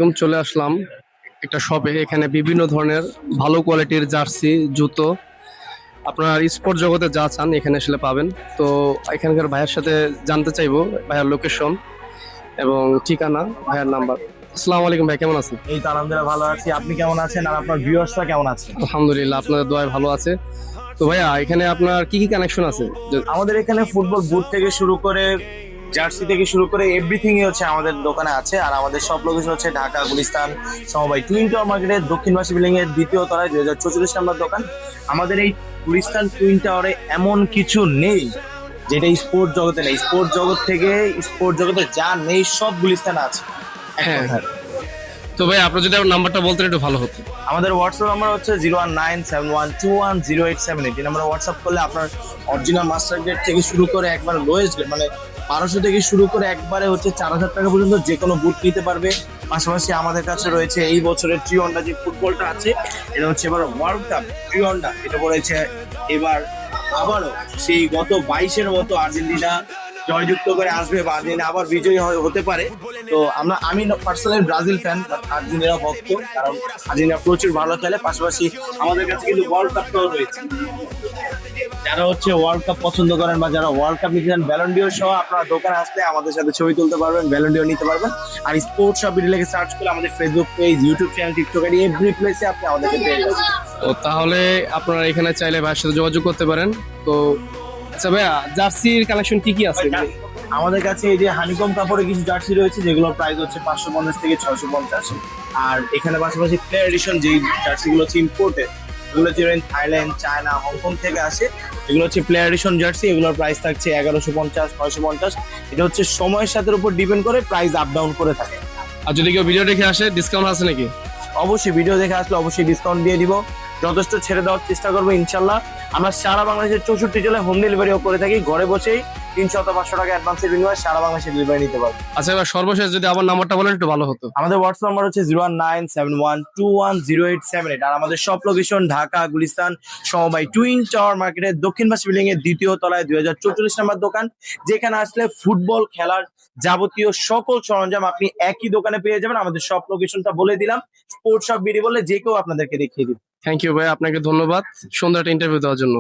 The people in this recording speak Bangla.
একদম চলে আসলাম একটা শপে। এখানে বিভিন্ন ধরনের ভালো কোয়ালিটির জার্সি, জুতো, আপনার স্পোর্ট জগতে যা চান এখানে আসলে পাবেন। তো এখানকার ভাইয়ের সাথে জানতে চাইবো ভাইয়ার লোকেশন এবং ঠিকানা, ভাইয়ার নাম্বার। আসসালামু আলাইকুম ভাই, কেমন আছেন? এই তো আলহামদুলিল্লাহ ভালো আছি। আপনি কেমন আছেন আর আপনার ভিউয়ার্সরা কেমন আছে? আলহামদুলিল্লাহ, আপনাদের দোয়ায় ভালো আছে। তো ভাইয়া এখানে আপনার কি কি কানেকশন আছে? আমাদের এখানে ফুটবল বুট থেকে শুরু করে জার্সি থেকে শুরু করে এভরিথিং হচ্ছে আমাদের দোকানে আছে। আর আমাদের সব লোকেশন হচ্ছে ঢাকা গুলিস্তান সমবায় টুইন টাওয়ার মার্কেটের দক্ষিণবাসী বিল্ডিং এর দ্বিতীয় তলায় 2044 নম্বর দোকান। আমাদের এই গুলিস্তান টুইন টাওয়ারে এমন কিছু নেই যেটা স্পোর্ট জগতে নেই। স্পোর্ট জগৎ থেকে স্পোর্ট জগতে যা নেই সব গুলিস্তানে আছে এক হ্যাঁ, কথায়। তো ভাই আপনার যদি আমার নাম্বারটা বলতেন একটু ভালো হতো। আমাদের হোয়াটসঅ্যাপ নাম্বার হচ্ছে 01971210878। এই নাম্বারে হোয়াটসঅ্যাপ করলে আপনার অরিজিনাল মাস্টার গ্রেড থেকে শুরু করে একবার লোয়েস্ট গ্রেড মানে 1200 থেকে শুরু করে একবারে হচ্ছে 4000 টাকা পর্যন্ত যে কোনো বুট নিতে পারবে। পাশাপাশি আমাদের কাছে রয়েছে এই বছরের ট্রিয়ন্ডা যে ফুটবলটা আছে, এটা হচ্ছে এবার ওয়ার্ল্ড কাপ ট্রিয়ন্ডা। এটা পড়েছে এবার আবারও সেই গত 22-এর মতো আর্জেন্টিনা জয়যুক্ত করে আসবে বা আর্জেন্টিনা আবার বিজয়ী হতে পারে। তো আমি পার্সোনালি ব্রাজিল ফ্যান, আর্জেন্টিনা ভক্ত, কারণ আর্জেন্টিনা প্রচুর ভালো খেলে। পাশাপাশি আমাদের কাছে কিন্তু ওয়ার্ল্ড কাপটাও রয়েছে। যারা হচ্ছে ওয়ার্ল্ড কাপ পছন্দ করেন বা যারা ওয়ার্ল্ড কাপ নিতে চান, ব্যালন্ডিও সহ আপনার দোকানে আসলে আমাদের সাথে ছবি তুলতে পারবেন, ব্যালন্ডিও নিতে পারবেন। আর স্পোর্টস সব ভিডিও লেগে সার্চ করলে আমাদের Facebook page, YouTube channel, TikTok ID every প্লেসে আপনি আমাদেরকে পেয়ে যাবেন। তো তাহলে আপনারা এখানে চাইলে ভাইয়ের সাথে যোগাযোগ করতে পারেন। তো আচ্ছা ভাইয়া, জার্সির কালেকশন কি কি আছে? আমাদের কাছে এই যে হানিকম কাপড়ের কিছু জার্সি রয়েছে যেগুলোর প্রাইস হচ্ছে 550 থেকে 650। আর এখানে পাশাপাশি প্লেয়ার এডিশন যেই জার্সি গুলো হচ্ছে ইম্পোর্টেড, এগুলো হচ্ছে থাইল্যান্ড, চায়না, হংকং থেকে আসে। এগুলো হচ্ছে প্লেয়ার এডিশন জার্সি, এগুলোর প্রাইস থাকছে 1150, 950। এটা হচ্ছে সময়ের সাথে উপর ডিপেন্ড করে প্রাইস আপ ডাউন করে থাকে। আর যদি কেউ ভিডিও দেখে আসে, ডিসকাউন্ট আছে নাকি? অবশ্যই ভিডিও দেখে আসলে অবশ্যই ডিসকাউন্ট দিয়ে দিব, যথেষ্ট ছেড়ে দেওয়ার চেষ্টা করবো ইনশাল্লাহ। আমরা সারা বাংলাদেশের 64 জেলায় হোম ডেলিভারিও করে থাকি। ঘরে বসেই 300-500 টাকা অ্যাডভান্সের বিনিময়ে সারা বাংলাদেশে ডেলিভারি নিতে পারবো। আচ্ছা, এবার সর্বশেষ যদি আবার নাম্বারটা বলেন একটু ভালো হতো। আমাদের হোয়াটসঅ্যাপ নাম্বার হচ্ছে 01971210878। আর আমাদের সব লোকেশন ঢাকা গুলিস্তান সমবায় টুইন টাওয়ার মার্কেটের দক্ষিণবাসী বিল্ডিং এর দ্বিতীয় তলায় 2044 নম্বর দোকান, যেখানে আসলে ফুটবল খেলার যাবতীয় সকল সরঞ্জাম আপনি একই দোকানে পেয়ে যাবেন। আমাদের সব লোকেশনটা বলে দিলাম, স্পোর্টস শপ বিডি বললে যে কেউ আপনাদেরকে দেখিয়ে দিবে। থ্যাংক ইউ ভাই, আপনাকে ধন্যবাদ সুন্দর একটা ইন্টারভিউ দেওয়ার জন্য।